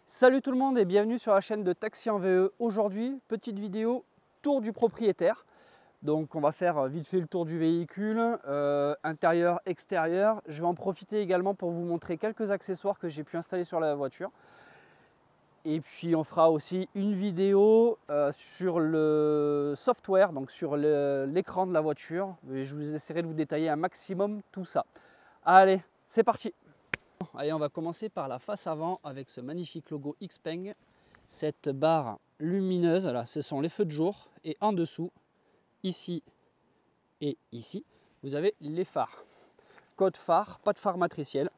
Salut tout le monde et bienvenue sur la chaîne de Taxi en VE. Aujourd'hui, petite vidéo tour du propriétaire. Donc on va faire vite fait le tour du véhicule, intérieur, extérieur. Je vais en profiter également pour vous montrer quelques accessoires que j'ai pu installer sur la voiture. Et puis on fera aussi une vidéo sur le software, donc sur l'écran de la voiture. Et je vous essaierai de vous détailler un maximum tout ça. Allez, c'est parti! Allez, on va commencer par la face avant avec ce magnifique logo Xpeng. Cette barre lumineuse, là, ce sont les feux de jour. Et en dessous, ici et ici, vous avez les phares. Code phare, pas de phare matriciel.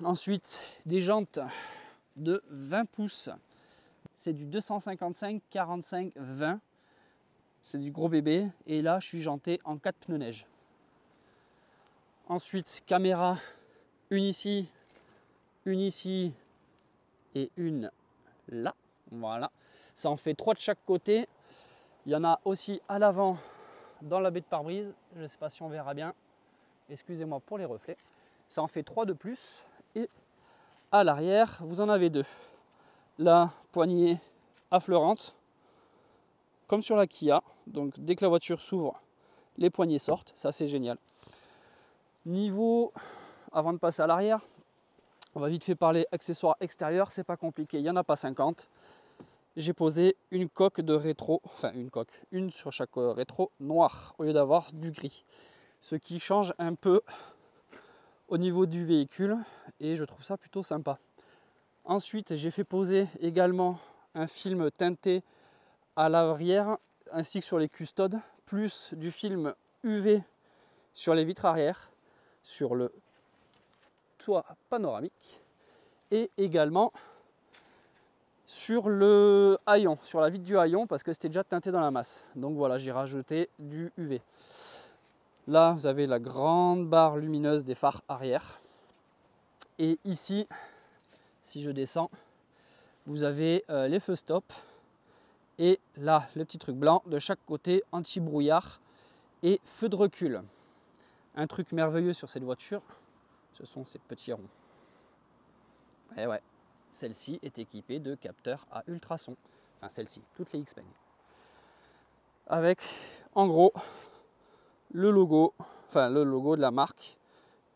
Ensuite, des jantes de 20 pouces. C'est du 255 45 20. C'est du gros bébé. Et là, je suis janté en 4 pneus neige. Ensuite, caméra, une ici et une là. Voilà. Ça en fait 3 de chaque côté. Il y en a aussi à l'avant dans la baie de pare-brise. Je ne sais pas si on verra bien. Excusez-moi pour les reflets. Ça en fait 3 de plus. Et à l'arrière, vous en avez 2. La poignée affleurante, comme sur la Kia. Donc dès que la voiture s'ouvre, les poignées sortent. Ça, c'est génial. Niveau, avant de passer à l'arrière, on va vite fait parler accessoires extérieurs, c'est pas compliqué, il n'y en a pas 50. J'ai posé une coque de rétro, enfin une sur chaque rétro noire au lieu d'avoir du gris. Ce qui change un peu au niveau du véhicule et je trouve ça plutôt sympa. Ensuite, j'ai fait poser également un film teinté à l'arrière ainsi que sur les custodes, plus du film UV sur les vitres arrière, sur le toit panoramique et également sur le haillon, sur la vitre du haillon parce que c'était déjà teinté dans la masse. Donc voilà, j'ai rajouté du UV. Là, vous avez la grande barre lumineuse des phares arrière. Et ici, si je descends, vous avez les feux stop. Et là, le petit truc blanc de chaque côté, anti-brouillard et feu de recul. Un truc merveilleux sur cette voiture, ce sont ces petits ronds. Et ouais, celle-ci est équipée de capteurs à ultrasons. Enfin celle-ci, toutes les Xpeng. Avec en gros le logo de la marque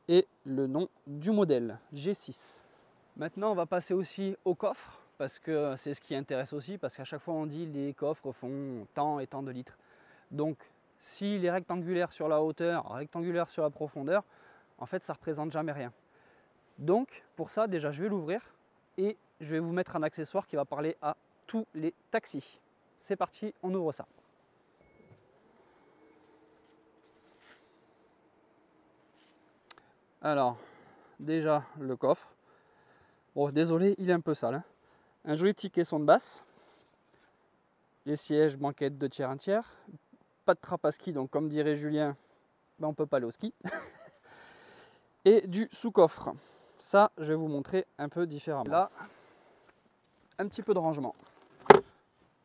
et le nom du modèle G6. Maintenant on va passer aussi au coffre parce que c'est ce qui intéresse aussi parce qu'à chaque fois on dit les coffres font tant et tant de litres. Donc s'il est rectangulaire sur la hauteur, rectangulaire sur la profondeur, en fait ça ne représente jamais rien. Donc pour ça déjà je vais l'ouvrir et je vais vous mettre un accessoire qui va parler à tous les taxis. C'est parti, on ouvre ça. Alors déjà le coffre. Bon désolé, il est un peu sale. Hein. Un joli petit caisson de basse. Les sièges banquettes de tiers 1 tiers. Pas de trappe à ski, donc comme dirait Julien, ben on ne peut pas aller au ski. Et du sous-coffre. Ça, je vais vous montrer un peu différemment. Là, un petit peu de rangement.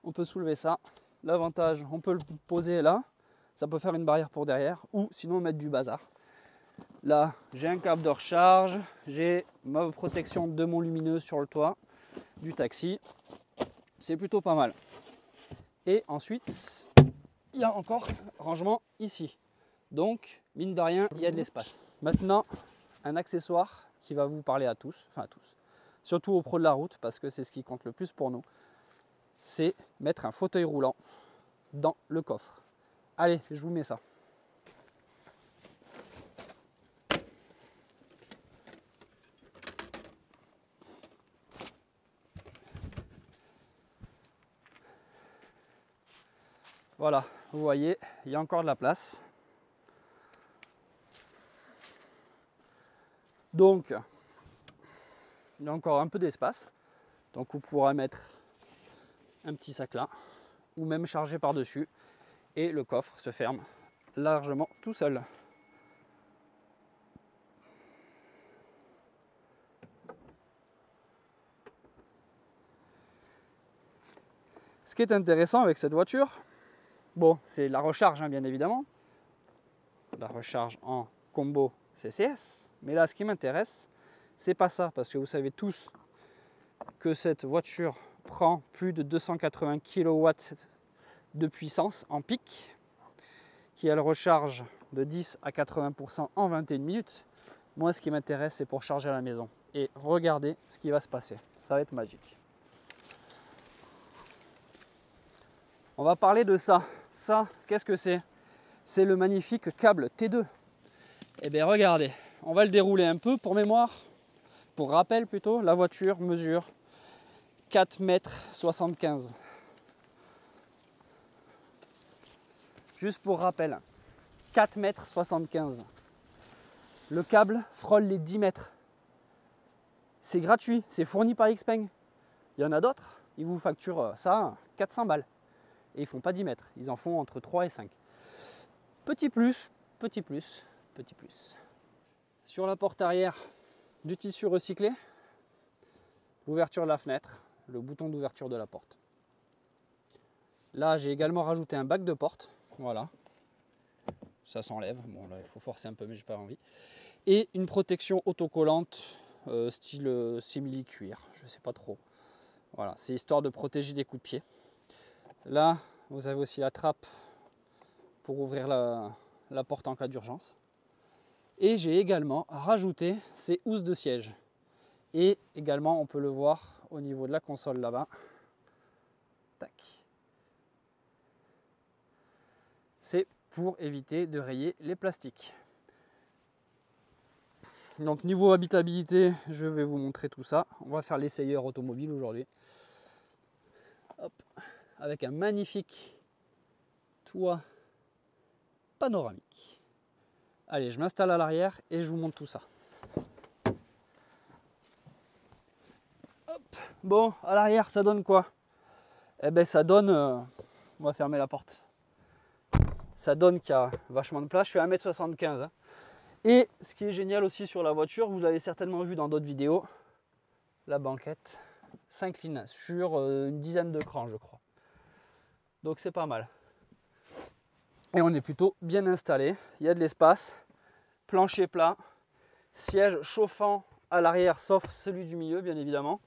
On peut soulever ça. L'avantage, on peut le poser là. Ça peut faire une barrière pour derrière. Ou sinon mettre du bazar. Là, j'ai un câble de recharge. J'ai ma protection de mon lumineux sur le toit du taxi. C'est plutôt pas mal. Et ensuite, il y a encore rangement ici. Donc, mine de rien, il y a de l'espace. Maintenant, un accessoire qui va vous parler à tous, enfin à tous, surtout aux pros de la route, parce que c'est ce qui compte le plus pour nous, c'est mettre un fauteuil roulant dans le coffre. Allez, je vous mets ça. Voilà, vous voyez, il y a encore de la place. Donc, il y a encore un peu d'espace. Donc, vous pourrez mettre un petit sac là, ou même charger par-dessus. Et le coffre se ferme largement tout seul. Ce qui est intéressant avec cette voiture, bon, c'est la recharge, hein, bien évidemment. La recharge en combo CCS. Mais là, ce qui m'intéresse, C'est pas ça, parce que vous savez tous que cette voiture prend plus de 280 kW de puissance en pic, qui elle recharge de 10 à 80% en 21 minutes. Moi, ce qui m'intéresse, c'est pour charger à la maison. Et regardez ce qui va se passer. Ça va être magique. On va parler de ça. Ça, qu'est-ce que c'est? C'est le magnifique câble T2. Eh bien, regardez, on va le dérouler un peu pour mémoire. Pour rappel plutôt, la voiture mesure 4,75 m. Juste pour rappel, 4,75 m. Le câble frôle les 10 mètres. C'est gratuit, c'est fourni par Xpeng. Il y en a d'autres, ils vous facturent ça 400 balles. Et ils font pas 10 mètres, ils en font entre 3 et 5. Petit plus, petit plus, petit plus. Sur la porte arrière, du tissu recyclé, l'ouverture de la fenêtre, le bouton d'ouverture de la porte. Là, j'ai également rajouté un bac de porte. Voilà. Ça s'enlève. Bon, là, il faut forcer un peu, mais j'ai pas envie. Et une protection autocollante style simili-cuir. Je sais pas trop. Voilà, c'est histoire de protéger des coups de pied. Là, vous avez aussi la trappe pour ouvrir la porte en cas d'urgence. Et j'ai également rajouté ces housses de siège. Et également, on peut le voir au niveau de la console là-bas. Tac. C'est pour éviter de rayer les plastiques. Donc niveau habitabilité, je vais vous montrer tout ça. On va faire l'essayeur automobile aujourd'hui. Hop. Avec un magnifique toit panoramique. Allez, je m'installe à l'arrière et je vous montre tout ça. Hop. Bon, à l'arrière, ça donne quoi? Eh ben ça donne... on va fermer la porte. Ça donne qu'il y a vachement de place. Je fais 1,75 m. Hein. Et ce qui est génial aussi sur la voiture, vous l'avez certainement vu dans d'autres vidéos, la banquette s'incline sur une dizaine de crans, je crois. Donc c'est pas mal. Et on est plutôt bien installé. Il y a de l'espace, plancher plat, siège chauffant à l'arrière, sauf celui du milieu, bien évidemment.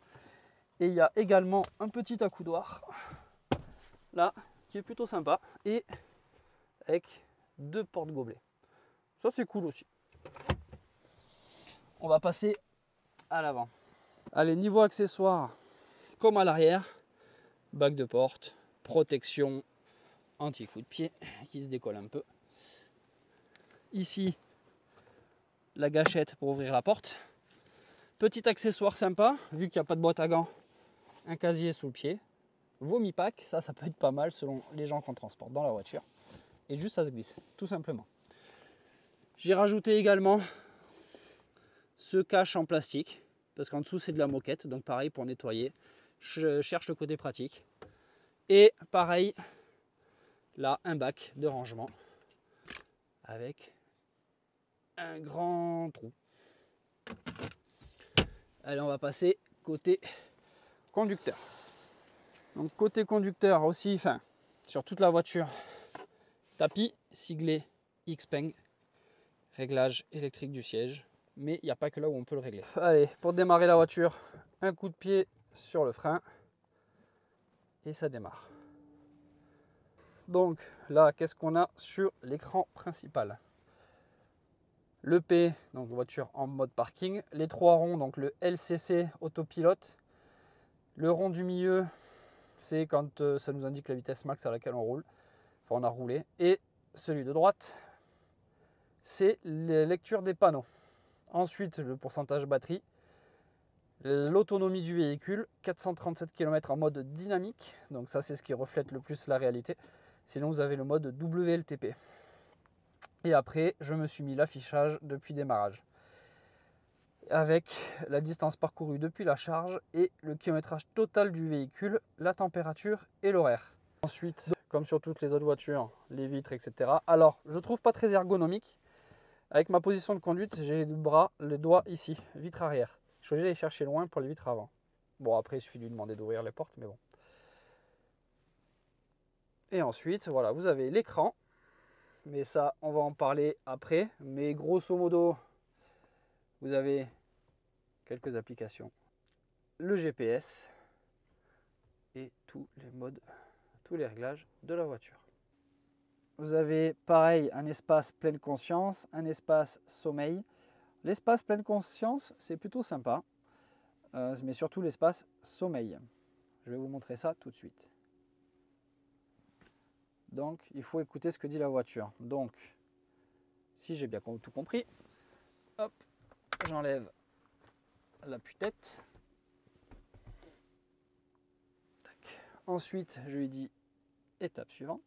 Et il y a également un petit accoudoir, là, qui est plutôt sympa, et avec 2 porte-gobelets. Ça, c'est cool aussi. On va passer à l'avant. Allez, niveau accessoires, comme à l'arrière, bac de porte, protection anti-coup de pied qui se décolle un peu. Ici, la gâchette pour ouvrir la porte. Petit accessoire sympa, vu qu'il n'y a pas de boîte à gants, un casier sous le pied. Vomi pack, ça peut être pas mal selon les gens qu'on transporte dans la voiture. Et juste ça se glisse, tout simplement. J'ai rajouté également ce cache en plastique, parce qu'en dessous c'est de la moquette, donc pareil pour nettoyer. Je cherche le côté pratique. Et pareil, là un bac de rangement avec un grand trou. Allez, on va passer côté conducteur. Donc côté conducteur aussi, enfin sur toute la voiture, tapis siglé Xpeng, réglage électrique du siège, mais il n'y a pas que là où on peut le régler. Allez, pour démarrer la voiture, un coup de pied sur le frein et ça démarre. Donc là, qu'est-ce qu'on a sur l'écran principal? Le P, donc voiture en mode parking, les 3 ronds, donc le LCC autopilote. Le rond du milieu, c'est quand ça nous indique la vitesse max à laquelle on roule, enfin on a roulé. Et celui de droite, c'est les lectures des panneaux. Ensuite, le pourcentage batterie, l'autonomie du véhicule, 437 km en mode dynamique, donc ça c'est ce qui reflète le plus la réalité. Sinon vous avez le mode WLTP. Et après, je me suis mis l'affichage depuis démarrage, avec la distance parcourue depuis la charge et le kilométrage total du véhicule, la température et l'horaire. Ensuite, comme sur toutes les autres voitures, les vitres, etc. Alors, je trouve pas très ergonomique. Avec ma position de conduite, j'ai le bras, le doigt ici, vitre arrière. Je suis obligé d'aller chercher loin pour les vitres avant. Bon, après, il suffit de lui demander d'ouvrir les portes, mais bon. Et ensuite, voilà, vous avez l'écran. Mais ça, on va en parler après. Mais grosso modo, vous avez quelques applications, le GPS et tous les modes, tous les réglages de la voiture. Vous avez pareil un espace pleine conscience, un espace sommeil. L'espace pleine conscience, c'est plutôt sympa, mais surtout l'espace sommeil. Je vais vous montrer ça tout de suite. Donc, il faut écouter ce que dit la voiture. Donc, si j'ai bien tout compris, hop, j'enlève l'appui-tête. Ensuite, je lui dis étape suivante.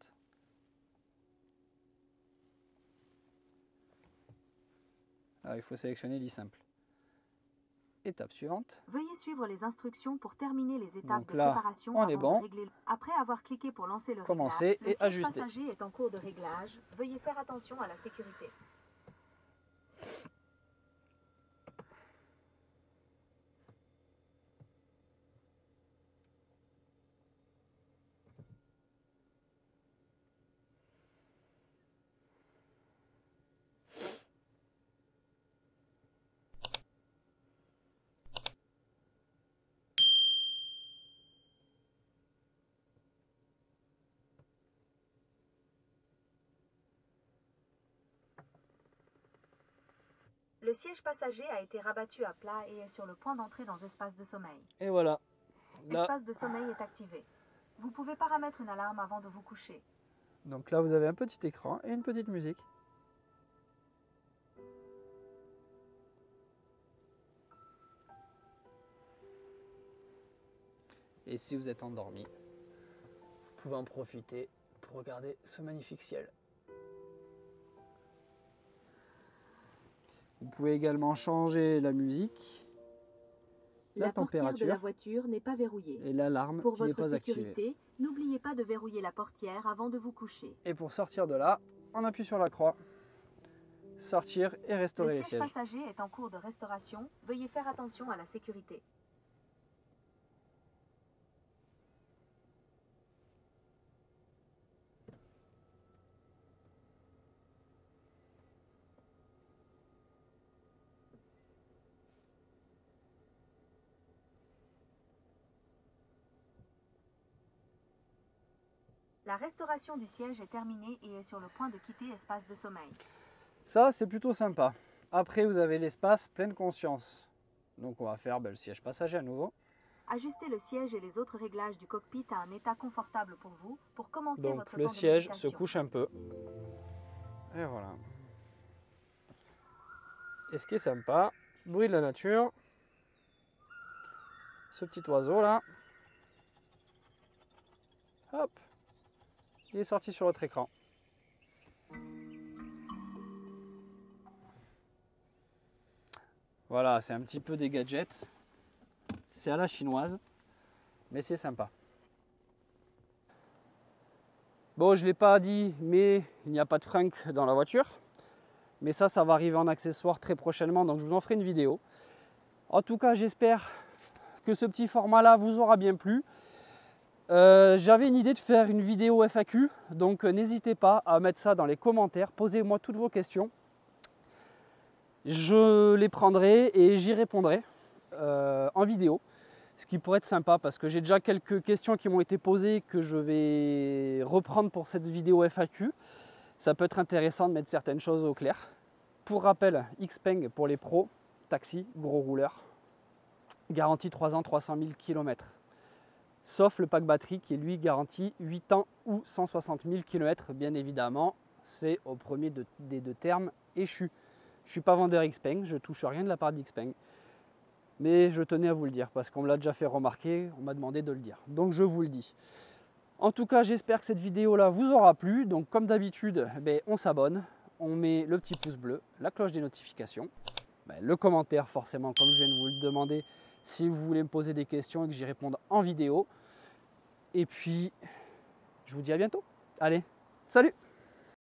Alors, il faut sélectionner l'e-simple. Étape suivante. Veuillez suivre les instructions pour terminer les étapes Donc de là, préparation on est avant bon. de régler. Après avoir cliqué pour lancer le Commencer réglage, le et siège ajuster. passager est en cours de réglage. Veuillez faire attention à la sécurité. Le siège passager a été rabattu à plat et est sur le point d'entrer dans espace de sommeil. Et voilà. Là, Espace de sommeil est activé. Vous pouvez paramétrer une alarme avant de vous coucher. donc là, vous avez un petit écran et une petite musique. Et si vous êtes endormi, vous pouvez en profiter pour regarder ce magnifique ciel. Vous pouvez également changer la musique, la portière température de la voiture n'est pas verrouillée. et l'alarme Pour qui n'est votre pas activée. sécurité, n'oubliez pas de verrouiller la portière avant de vous coucher. Et pour sortir de là, on appuie sur la croix. Sortir et restaurer les Le siège sièges. passager est en cours de restauration. Veuillez faire attention à la sécurité. La restauration du siège est terminée et est sur le point de quitter espace de sommeil. Ça, c'est plutôt sympa. Après, vous avez l'espace pleine conscience. Donc, on va faire le siège passager à nouveau. Ajustez le siège et les autres réglages du cockpit à un état confortable pour vous pour commencer Donc, votre le temps de siège se méditation. couche un peu. Et voilà. Et ce qui est sympa, bruit de la nature. Ce petit oiseau là. Hop. Il est sorti sur votre écran. Voilà, c'est un petit peu des gadgets. C'est à la chinoise, mais c'est sympa. Bon, je ne l'ai pas dit, mais il n'y a pas de frein dans la voiture. Mais ça va arriver en accessoire très prochainement, donc je vous en ferai une vidéo. En tout cas, j'espère que ce petit format-là vous aura bien plu. J'avais une idée de faire une vidéo FAQ, donc n'hésitez pas à mettre ça dans les commentaires. Posez-moi toutes vos questions. Je les prendrai et j'y répondrai en vidéo. Ce qui pourrait être sympa parce que j'ai déjà quelques questions qui m'ont été posées que je vais reprendre pour cette vidéo FAQ. Ça peut être intéressant de mettre certaines choses au clair. Pour rappel, Xpeng pour les pros, taxi, gros rouleur. Garantie 3 ans, 300 000 km. Sauf le pack batterie qui est lui garanti 8 ans ou 160 000 km. Bien évidemment, c'est au premier des deux termes échu. Je ne suis pas vendeur Xpeng, je ne touche rien de la part d'Xpeng. Mais je tenais à vous le dire parce qu'on me l'a déjà fait remarquer, on m'a demandé de le dire. Donc je vous le dis. En tout cas, j'espère que cette vidéo-là vous aura plu. Donc comme d'habitude, on s'abonne, on met le petit pouce bleu, la cloche des notifications, le commentaire forcément comme je viens de vous le demander si vous voulez me poser des questions et que j'y réponde en vidéo. Et puis, je vous dis à bientôt. Allez, salut!